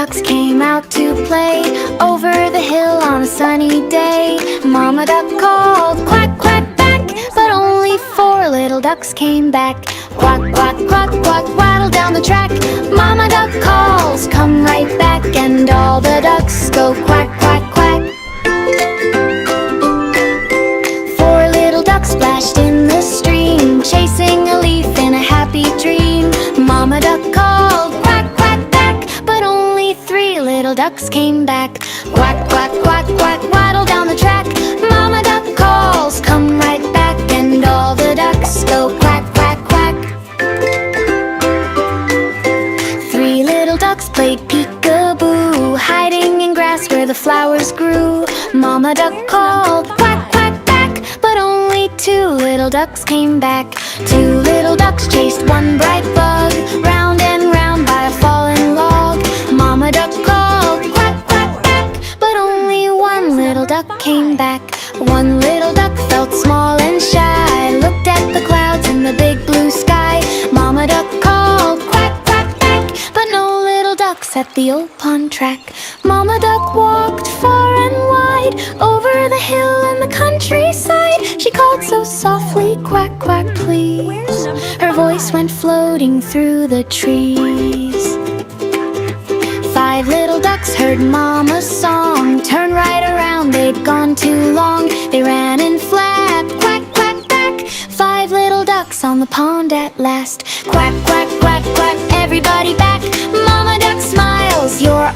ducks came out to play over the hill on a sunny day. Mama duck called, quack, quack, quack, but only 4 little ducks came back. Quack, quack, quack, quack, waddle down the track. Mama duck calls, come right back, and all the ducks go quack, quack, quack. 4 little ducks splashed in the stream, chasing a leaf in a happy dream. Mama duck called, quack, quack, quack, but only 3 little ducks came back. Quack, quack, quack, quack, waddle down the track. Mama duck calls, come right back, and all the ducks go quack, quack, quack. 3 little ducks played peekaboo, hiding in grass where the flowers grew. Mama duck called, quack, quack, quack, but only 2 little ducks came back. 2 little ducks chased one bright bug, round and round by a fallen log. Mama duck called, quack, quack, quack, but only 1 little duck came back. 1 little duck felt small and shy, looked at the clouds in the big blue sky. Mama duck called, quack, quack, quack, but no little ducks at the old pond track. Mama duck walked far and wide, over the hill and the countryside. She called so softly, quack, quack, please. Her voice went floating through the trees. 5 little ducks heard Mama's song, turned right around, they'd gone too long. They ran and flapped, quack, quack, quack. 5 little ducks on the pond at last. Quack, quack, quack, quack, everybody back. Mama duck smiles, you're